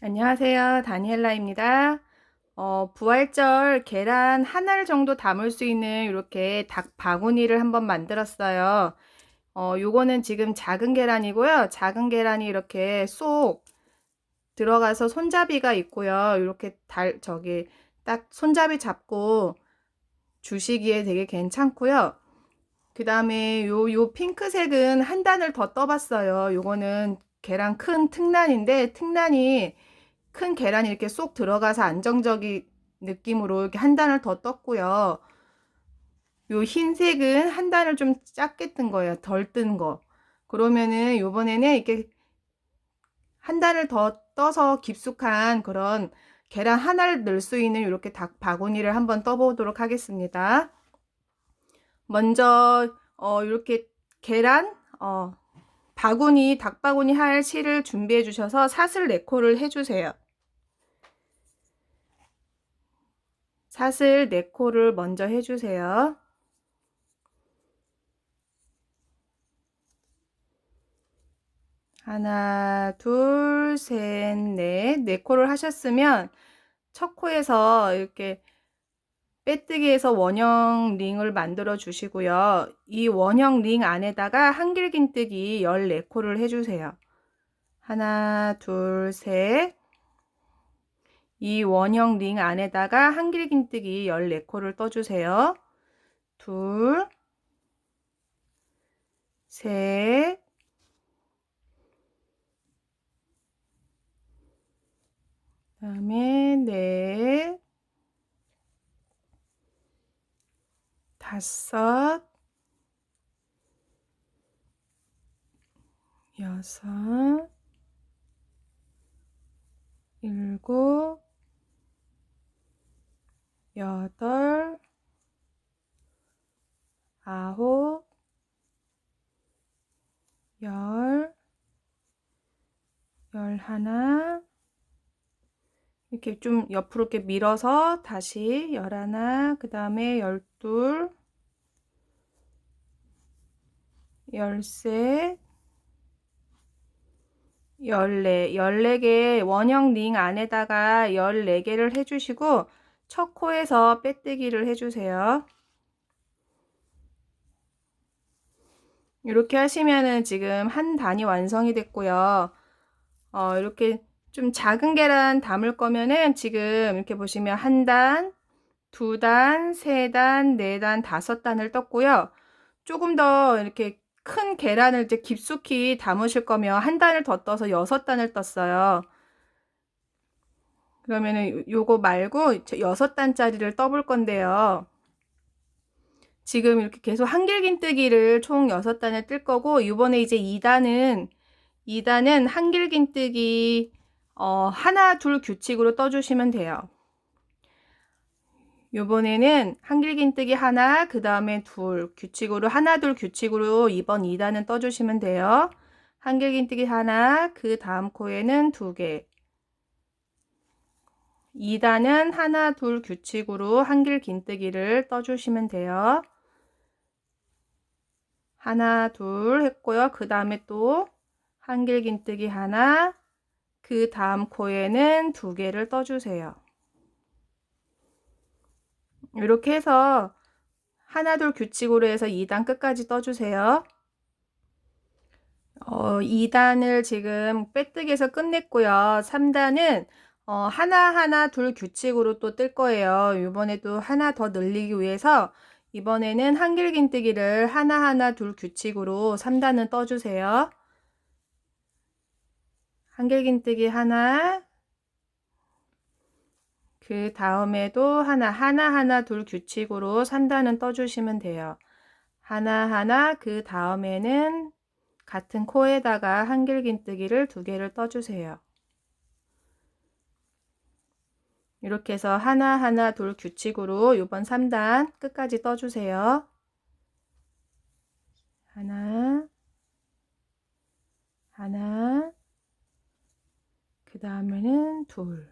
안녕하세요. 다니엘라입니다. 부활절 계란 하나를 정도 담을 수 있는 이렇게 닭 바구니를 한번 만들었어요. 요거는 지금 작은 계란이고요. 작은 계란이 이렇게 쏙 들어가서 손잡이가 있고요. 이렇게 딱 손잡이 잡고 주시기에 되게 괜찮고요. 그 다음에 요 핑크색은 한 단을 더 떠봤어요. 요거는 계란 큰 특란인데 특란이 큰 계란이 이렇게 쏙 들어가서 안정적인 느낌으로 이렇게 한 단을 더 떴고요. 요 흰색은 한 단을 좀 작게 뜬 거예요. 덜 뜬 거. 그러면은 요번에는 이렇게 한 단을 더 떠서 깊숙한 그런 계란 하나를 넣을 수 있는 이렇게 닭 바구니를 한번 떠보도록 하겠습니다. 먼저 이렇게 계란 바구니 닭 바구니 할 실을 준비해 주셔서 사슬 4코를 해 주세요. 사슬 4코를 먼저 해주세요. 하나, 둘, 셋, 넷. 4코를 하셨으면 첫 코에서 이렇게 빼뜨기에서 원형 링을 만들어 주시고요. 이 원형 링 안에다가 한길긴뜨기 14코를 해주세요. 하나, 둘, 셋. 이 원형 링 안에다가 한길긴뜨기 14코를 떠주세요. 둘, 셋, 그다음에 넷, 다섯, 여섯, 일곱, 여덟, 아홉, 열, 열하나, 이렇게 좀 옆으로 이렇게 밀어서 다시 열하나, 그 다음에 열둘, 열셋, 열네, 14개 원형 링 안에다가 14개를 해주시고 첫 코에서 빼뜨기를 해주세요. 이렇게 하시면은 지금 한 단이 완성이 됐고요. 이렇게 좀 작은 계란 담을 거면은 지금 이렇게 보시면 한 단, 두 단, 세 단, 네 단, 다섯 단을 떴고요. 조금 더 이렇게 큰 계란을 이제 깊숙이 담으실 거면 한 단을 더 떠서 6단을 떴어요. 그러면은 요거 말고 6단짜리를 떠볼 건데요. 지금 이렇게 계속 한길긴뜨기를 총 6단을 뜰 거고 이번에 이제 2단은 한길긴뜨기 하나 둘 규칙으로 떠주시면 돼요. 요번에는 한길긴뜨기 하나, 그 다음에 둘 규칙으로 하나 둘 규칙으로 이번 2단은 떠주시면 돼요. 한길긴뜨기 하나, 그 다음 코에는 2개. 2단은 하나 둘 규칙으로 한길긴뜨기를 떠주시면 돼요. 하나 둘 했고요. 그 다음에 또 한길긴뜨기 하나, 그 다음 코에는 2개를 떠주세요. 이렇게 해서 하나 둘 규칙으로 해서 2단 끝까지 떠주세요. 2단을 지금 빼뜨기에서 끝냈고요. 3단은 하나하나 둘 규칙으로 또 뜰 거예요. 이번에도 하나 더 늘리기 위해서 이번에는 한길긴뜨기를 하나하나 둘 규칙으로 3단은 떠주세요. 한길긴뜨기 하나, 그 다음에도 하나하나 둘 규칙으로 3단은 떠주시면 돼요. 하나하나, 그 다음에는 같은 코에다가 한길긴뜨기를 2개를 떠주세요. 이렇게 해서 하나하나 둘 규칙으로 이번 3단 끝까지 떠주세요. 하나, 하나, 그 다음에는 둘.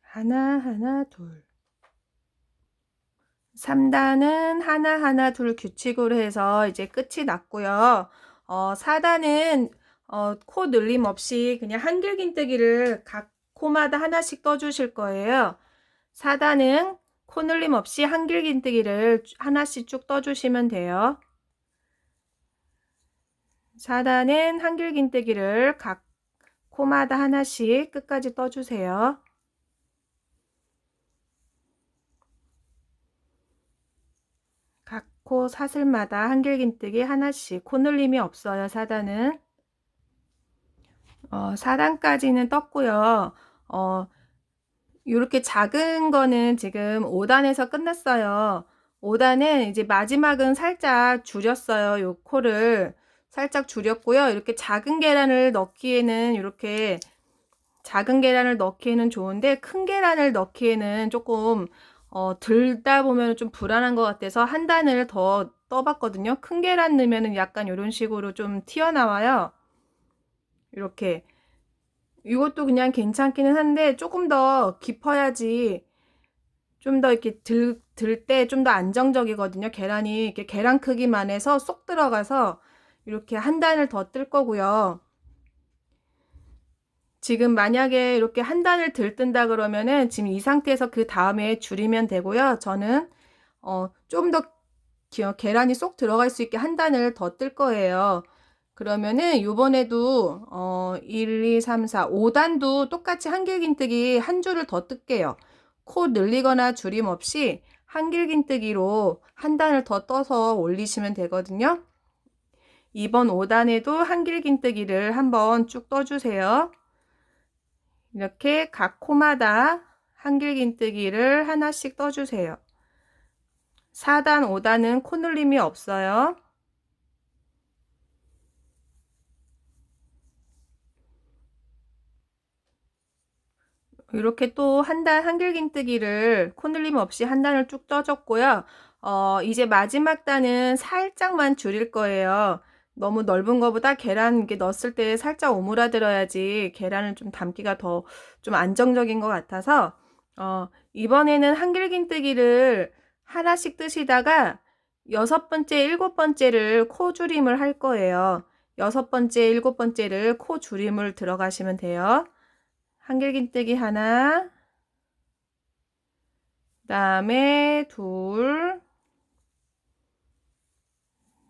하나, 하나, 둘. 3단은 하나하나 둘 규칙으로 해서 이제 끝이 났고요. 4단은 코 늘림 없이 그냥 한길긴뜨기를 각 코마다 하나씩 떠주실 거예요. 4단은 코 늘림 없이 한길긴뜨기를 하나씩 쭉 떠주시면 돼요. 4단은 한길긴뜨기를 각 코마다 하나씩 끝까지 떠주세요. 각 코 사슬마다 한길긴뜨기 하나씩, 코 늘림이 없어요. 4단은 4단까지는 떴고요. 이렇게 작은 거는 지금 5단에서 끝났어요. 5단은 이제 마지막은 살짝 줄였어요. 요 코를 살짝 줄였고요. 이렇게 작은 계란을 넣기에는 이렇게 작은 계란을 넣기에는 좋은데 큰 계란을 넣기에는 조금 들다 보면 좀 불안한 것 같아서 한 단을 더 떠봤거든요. 큰 계란 넣으면 약간 이런 식으로 좀 튀어나와요. 이렇게 이것도 그냥 괜찮기는 한데 조금 더 깊어야지 좀 더 이렇게 들 때 좀 더 안정적이거든요. 계란이 이렇게 계란 크기만 해서 쏙 들어가서 이렇게 한 단을 더 뜰 거고요. 지금 만약에 이렇게 한 단을 들뜬다 그러면은 지금 이 상태에서 그 다음에 줄이면 되고요. 저는 좀 더 계란이 쏙 들어갈 수 있게 한 단을 더 뜰 거예요. 그러면은 요번에도 1, 2, 3, 4, 5단도 똑같이 한길긴뜨기 한 줄을 더 뜰게요. 코 늘리거나 줄임 없이 한길긴뜨기로 한 단을 더 떠서 올리시면 되거든요. 이번 5단에도 한길긴뜨기를 한번 쭉 떠주세요. 이렇게 각 코마다 한길긴뜨기를 하나씩 떠주세요. 4단, 5단은 코 늘림이 없어요. 이렇게 또 한 단 한길긴뜨기를 코 늘림 없이 한 단을 쭉 떠줬고요. 이제 마지막 단은 살짝만 줄일 거예요. 너무 넓은 거보다 계란 이렇게 넣었을 때 살짝 오므라들어야지 계란을 좀 담기가 더 좀 안정적인 것 같아서 이번에는 한길긴뜨기를 하나씩 뜨시다가 6번째, 7번째를 코 줄임을 할 거예요. 6번째, 7번째를 코 줄임을 들어가시면 돼요. 한길긴뜨기 하나, 그다음에 둘,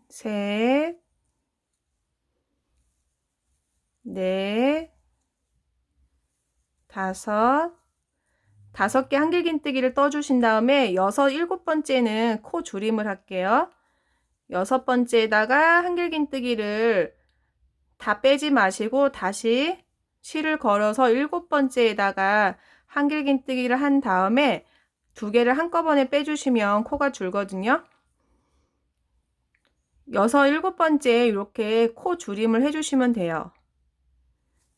셋, 넷, 다섯 개 한길긴뜨기를 떠주신 다음에 여섯, 일곱 번째는 코 줄임을 할게요. 여섯 번째에다가 한길긴뜨기를 다 빼지 마시고 다시 실을 걸어서 일곱 번째에다가 한길긴뜨기를 한 다음에 두 개를 한꺼번에 빼주시면 코가 줄거든요. 여섯, 일곱 번째 이렇게 코 줄임을 해주시면 돼요.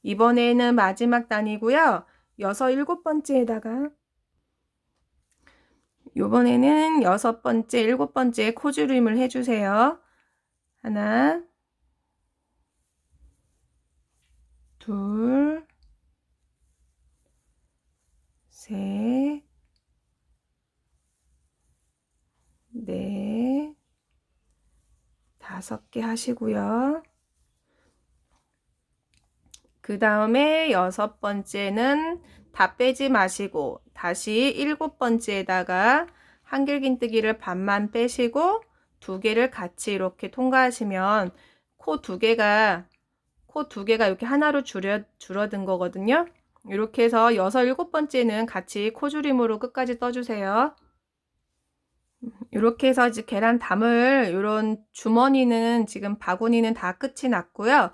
이번에는 마지막 단이고요. 여섯, 일곱 번째에다가 이번에는 여섯 번째, 일곱 번째 코 줄임을 해주세요. 하나, 둘, 셋, 넷, 5개 하시고요. 그 다음에 여섯 번째는 다 빼지 마시고 다시 일곱 번째에다가 한길긴뜨기를 반만 빼시고 두 개를 같이 이렇게 통과하시면 코 두 개가 이렇게 하나로 줄어든 거거든요. 이렇게 해서 여섯, 일곱 번째는 같이 코줄임으로 끝까지 떠주세요. 이렇게 해서 이제 계란 담을 이런 주머니는 지금 바구니는 다 끝이 났고요.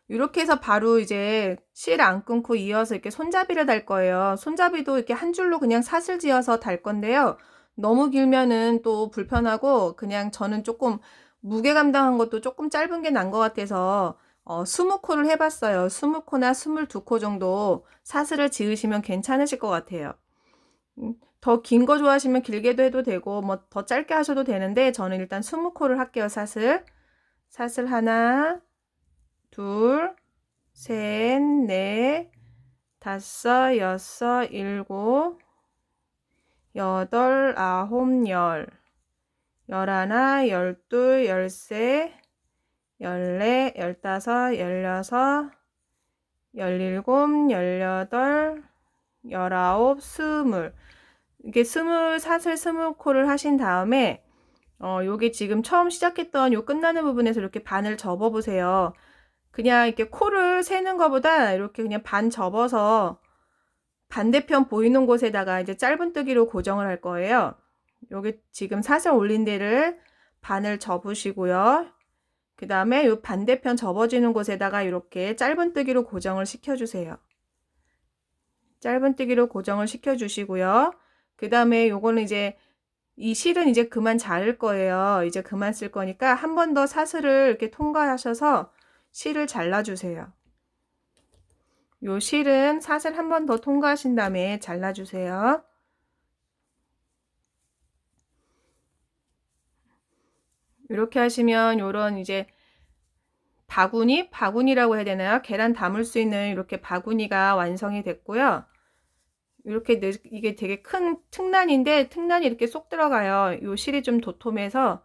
이렇게 해서 바로 이제 실 안 끊고 이어서 이렇게 손잡이를 달 거예요. 손잡이도 이렇게 한 줄로 그냥 사슬 지어서 달 건데요. 너무 길면은 또 불편하고 그냥 저는 조금 무게 감당한 것도 조금 짧은 게 난 것 같아서 20코를 해봤어요. 20코나 22코 정도 사슬을 지으시면 괜찮으실 것 같아요. 더 긴 거 좋아하시면 길게도 해도 되고 뭐 더 짧게 하셔도 되는데 저는 일단 20코를 할게요. 사슬 하나, 둘, 셋, 넷, 다섯, 여섯, 일곱, 여덟, 아홉, 열, 열하나, 열둘, 열세, 열네, 열다섯, 열여섯, 열일곱, 열여덟, 열아홉, 스물. 이게 스물, 사슬 스물 코를 하신 다음에 요게 지금 처음 시작했던 요 끝나는 부분에서 이렇게 반을 접어 보세요. 그냥 이렇게 코를 세는 것보다 이렇게 그냥 반 접어서 반대편 보이는 곳에다가 이제 짧은뜨기로 고정을 할 거예요. 여기 지금 사슬 올린 데를 반을 접으시고요. 그 다음에 이 반대편 접어지는 곳에다가 이렇게 짧은뜨기로 고정을 시켜주세요. 짧은뜨기로 고정을 시켜주시고요. 그 다음에 요거는 이제 이 실은 이제 그만 자를 거예요. 이제 그만 쓸 거니까 한 번 더 사슬을 이렇게 통과하셔서 실을 잘라주세요. 요 실은 사슬 한 번 더 통과하신 다음에 잘라주세요. 이렇게 하시면 요런 이제 바구니라고 해야 되나요? 계란 담을 수 있는 이렇게 바구니가 완성이 됐고요. 이렇게 이게 되게 큰 특란인데 특란이 이렇게 쏙 들어가요. 요 실이 좀 도톰해서.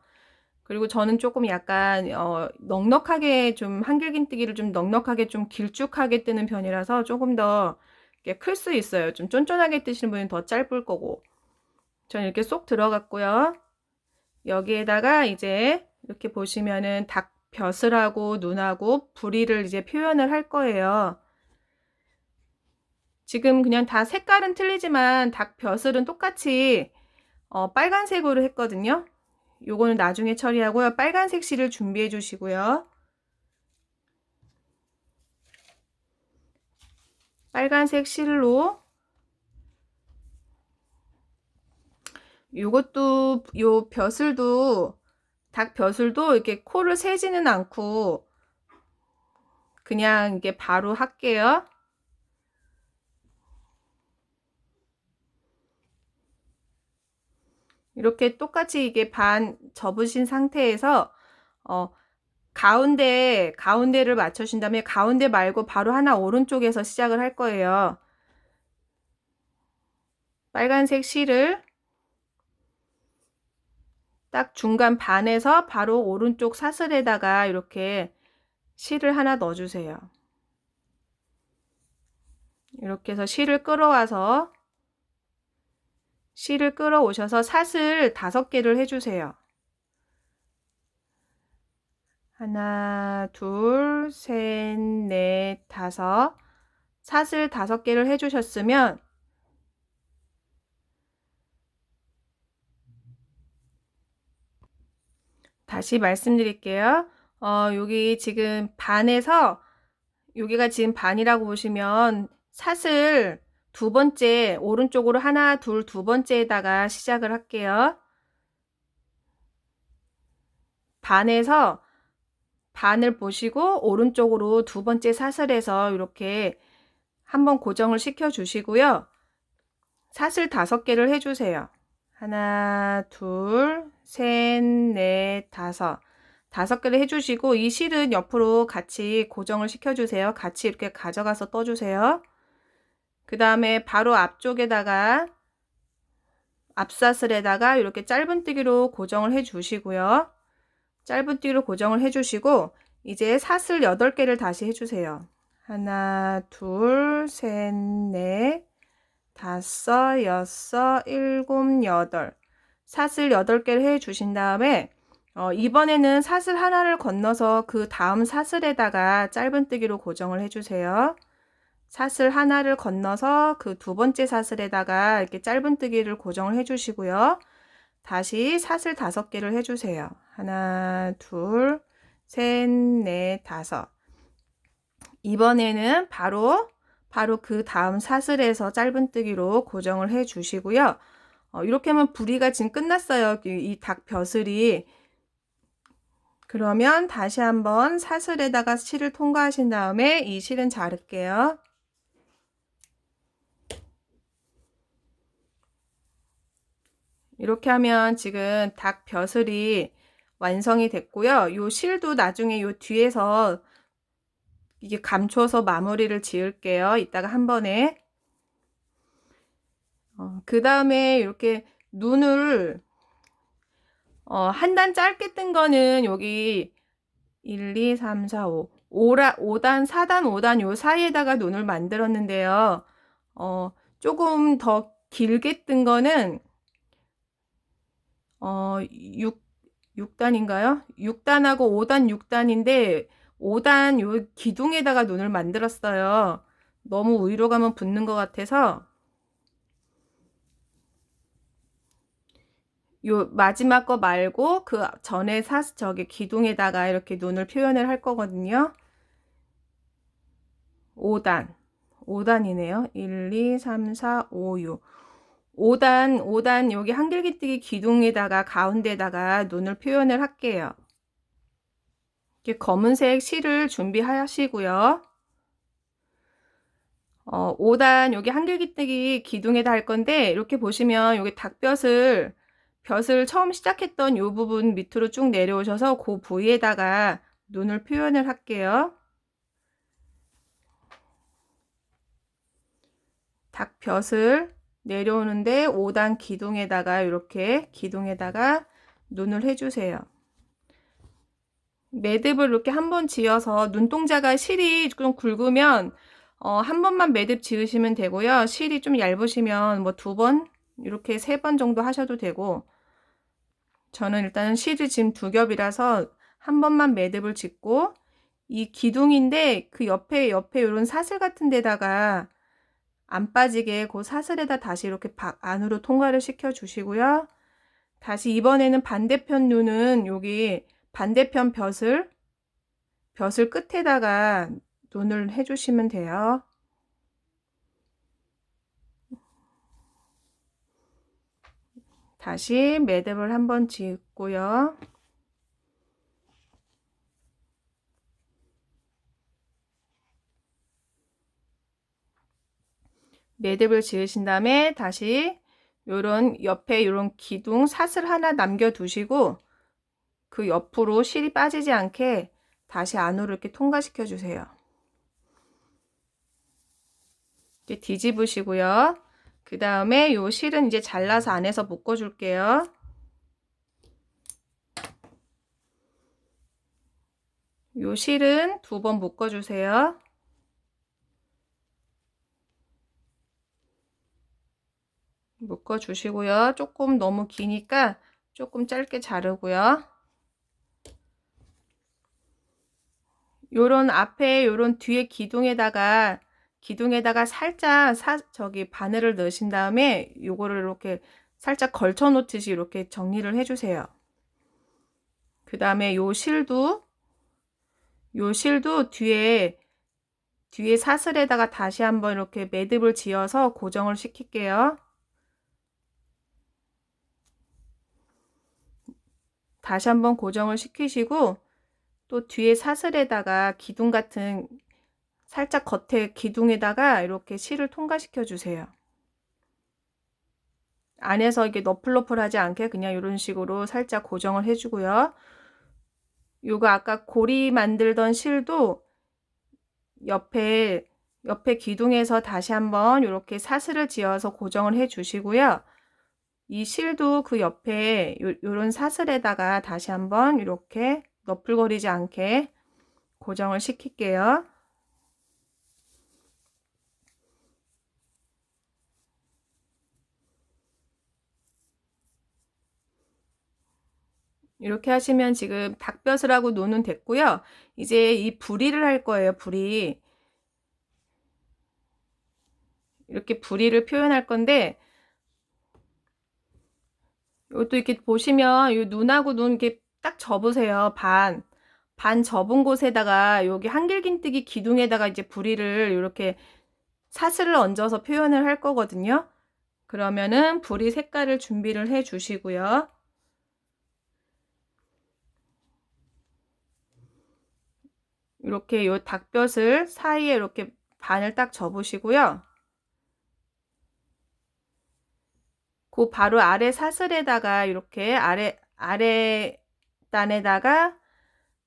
그리고 저는 조금 약간 넉넉하게 좀 한길긴뜨기를 좀 넉넉하게 좀 길쭉하게 뜨는 편이라서 조금 더 클 수 있어요. 좀 쫀쫀하게 뜨시는 분은 더 짧을 거고. 저는 이렇게 쏙 들어갔고요. 여기에다가 이제 이렇게 보시면은 닭 벼슬하고 눈하고 부리를 이제 표현을 할 거예요. 지금 그냥 다 색깔은 틀리지만 닭 벼슬은 똑같이 빨간색으로 했거든요. 요거는 나중에 처리하고요. 빨간색 실을 준비해 주시고요. 빨간색 실로 요것도 요 벼슬도 닭 벼슬도 이렇게 코를 세지는 않고 그냥 이게 바로 할게요. 이렇게 똑같이 이게 반 접으신 상태에서 가운데를 맞춰신 다음에 가운데 말고 바로 하나 오른쪽에서 시작을 할 거예요. 빨간색 실을 딱 중간 반에서 바로 오른쪽 사슬에다가 이렇게 실을 하나 넣어주세요. 이렇게 해서 실을 끌어오셔서 사슬 5개를 해주세요. 하나, 둘, 셋, 넷, 다섯. 사슬 5개를 해주셨으면 다시 말씀드릴게요. 여기 지금 반에서 여기가 지금 반이라고 보시면 사슬 2번째 오른쪽으로 하나, 둘, 2번째에다가 시작을 할게요. 반에서 반을 보시고 오른쪽으로 2번째 사슬에서 이렇게 한번 고정을 시켜 주시고요. 사슬 5개를 해주세요. 하나, 둘, 셋, 넷, 다섯. 5개를 해주시고 이 실은 옆으로 같이 고정을 시켜주세요. 같이 이렇게 가져가서 떠주세요. 그 다음에 바로 앞쪽에다가 앞사슬에다가 이렇게 짧은뜨기로 고정을 해 주시고요. 짧은뜨기로 고정을 해 주시고 이제 사슬 8개를 다시 해주세요. 하나, 둘, 셋, 넷, 다섯, 여섯, 일곱, 여덟. 사슬 8개를 해 주신 다음에 이번에는 사슬 하나를 건너서 그 다음 사슬에다가 짧은뜨기로 고정을 해 주세요. 사슬 하나를 건너서 그 2번째 사슬에다가 이렇게 짧은뜨기를 고정을 해 주시고요. 다시 사슬 5개를 해 주세요. 하나, 둘, 셋, 넷, 다섯. 이번에는 바로 그 다음 사슬에서 짧은뜨기로 고정을 해 주시고요. 이렇게 하면 부리가 지금 끝났어요. 이 닭 벼슬이. 그러면 다시 한번 사슬에다가 실을 통과하신 다음에 이 실은 자를게요. 이렇게 하면 지금 닭 벼슬이 완성이 됐고요. 요 실도 나중에 요 뒤에서 이게 감춰서 마무리를 지을게요. 이따가 한 번에 그 다음에 이렇게 눈을 한 단 짧게 뜬 거는 여기 1, 2, 3, 4, 5 5단, 4단, 5단 요 사이에다가 눈을 만들었는데요. 조금 더 길게 뜬 거는 6단인가요? 6단하고 5단, 6단인데 5단 요 기둥에다가 눈을 만들었어요. 너무 위로 가면 붙는 것 같아서 요 마지막 거 말고 그 전에 저기 기둥에다가 이렇게 눈을 표현을 할 거거든요. 5단이네요. 1, 2, 3, 4, 5, 6. 5단 여기 한길기뜨기 기둥에다가 가운데다가 눈을 표현을 할게요. 이렇게 검은색 실을 준비하시고요. 5단 여기 한길기뜨기 기둥에다 할 건데 이렇게 보시면 여기 닭볕을 처음 시작했던 이 부분 밑으로 쭉 내려오셔서 그 부위에다가 눈을 표현을 할게요. 닭볕을 내려오는데 5단 기둥에다가 이렇게 기둥에다가 눈을 해주세요. 매듭을 이렇게 한번 지어서 눈동자가 실이 좀 굵으면 한 번만 매듭 지으시면 되고요. 실이 좀 얇으시면 뭐 2번 이렇게 3번 정도 하셔도 되고, 저는 일단 실이 지금 2겹이라서 한 번만 매듭을 짓고, 이 기둥인데 그 옆에 이런 사슬 같은 데다가 안 빠지게 그 사슬에다 다시 이렇게 안으로 통과를 시켜 주시고요. 다시 이번에는 반대편 눈은 여기 반대편 벼슬 끝에다가 눈을 해주시면 돼요. 다시 매듭을 한번 짓고요. 매듭을 지으신 다음에 다시 요런 옆에 요런 기둥 사슬 하나 남겨 두시고 그 옆으로 실이 빠지지 않게 다시 안으로 이렇게 통과시켜 주세요. 이제 뒤집으시고요. 그 다음에 요 실은 이제 잘라서 안에서 묶어 줄게요. 요 실은 2번 묶어 주세요. 묶어 주시고요. 조금 너무 기니까 조금 짧게 자르고요. 요런 앞에 요런 뒤에 기둥에다가 살짝 저기 바늘을 넣으신 다음에 요거를 이렇게 살짝 걸쳐 놓듯이 이렇게 정리를 해 주세요. 그 다음에 요 실도 뒤에 사슬에다가 다시 한번 이렇게 매듭을 지어서 고정을 시킬게요. 다시 한번 고정을 시키시고 또 뒤에 사슬에다가 기둥 같은 살짝 겉에 기둥에다가 이렇게 실을 통과시켜 주세요. 안에서 이게 너플너플하지 않게 그냥 이런 식으로 살짝 고정을 해주고요. 요거 아까 고리 만들던 실도 옆에 기둥에서 다시 한번 이렇게 사슬을 지어서 고정을 해 주시고요. 이 실도 그 옆에 요런 사슬에다가 다시 한번 이렇게 너플거리지 않게 고정을 시킬게요. 이렇게 하시면 지금 닭벼슬 하고 눈은 됐고요. 이제 이 부리를 할 거예요. 부리. 이렇게 부리를 표현할 건데 이것도 이렇게 보시면 이 눈하고 눈 이렇게 딱 접으세요. 반 접은 곳에다가 여기 한길긴뜨기 기둥에다가 이제 부리를 이렇게 사슬을 얹어서 표현을 할 거거든요. 그러면은 부리 색깔을 준비를 해 주시고요. 이렇게 요 닭벼슬 사이에 이렇게 반을 딱 접으시고요. 그 바로 아래 사슬에다가 이렇게 아래 단에다가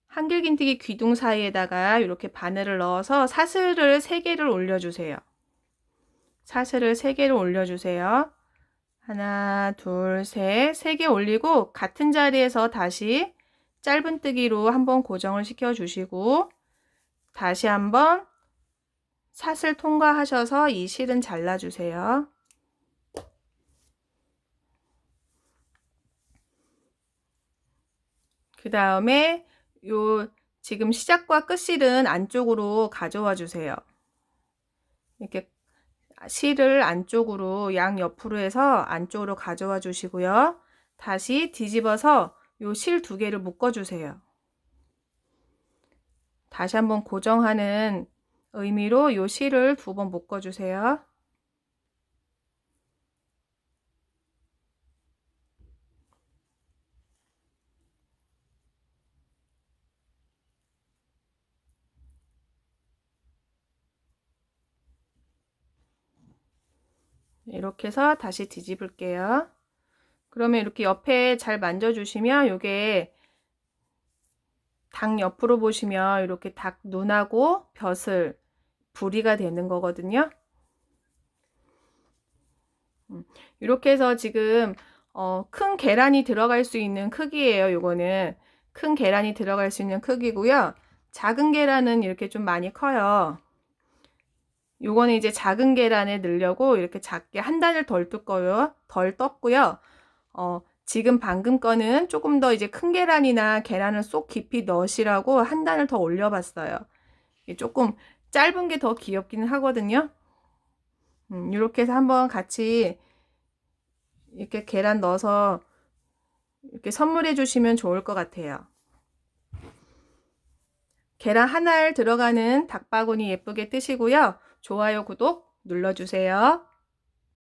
한길긴뜨기 귀둥 사이에다가 이렇게 바늘을 넣어서 사슬을 3개를 올려주세요. 사슬을 3개를 올려주세요. 하나, 둘, 셋, 3개 올리고 같은 자리에서 다시 짧은뜨기로 한번 고정을 시켜 주시고 다시 한번 삿을 통과하셔서 이 실은 잘라 주세요. 그 다음에 요 지금 시작과 끝실은 안쪽으로 가져와 주세요. 이렇게 실을 안쪽으로 양옆으로 해서 안쪽으로 가져와 주시고요. 다시 뒤집어서 요 실 2개를 묶어 주세요. 다시 한번 고정하는 의미로 요 실을 2번 묶어 주세요. 이렇게 해서 다시 뒤집을게요. 그러면 이렇게 옆에 잘 만져주시면 요게 닭 옆으로 보시면 이렇게 닭 눈하고 벼슬 부리가 되는 거거든요. 이렇게 해서 지금 큰 계란이 들어갈 수 있는 크기예요. 요거는 큰 계란이 들어갈 수 있는 크기고요. 작은 계란은 이렇게 좀 많이 커요. 요거는 이제 작은 계란에 넣으려고 이렇게 작게 한 단을 덜 떴고요. 덜 떴고요. 지금 방금 거는 조금 더 이제 큰 계란이나 계란을 쏙 깊이 넣으시라고 한 단을 더 올려봤어요. 조금 짧은 게 더 귀엽기는 하거든요. 이렇게 해서 한번 같이 이렇게 계란 넣어서 이렇게 선물해 주시면 좋을 것 같아요. 계란 한 알 들어가는 닭바구니 예쁘게 뜨시고요. 좋아요, 구독 눌러주세요.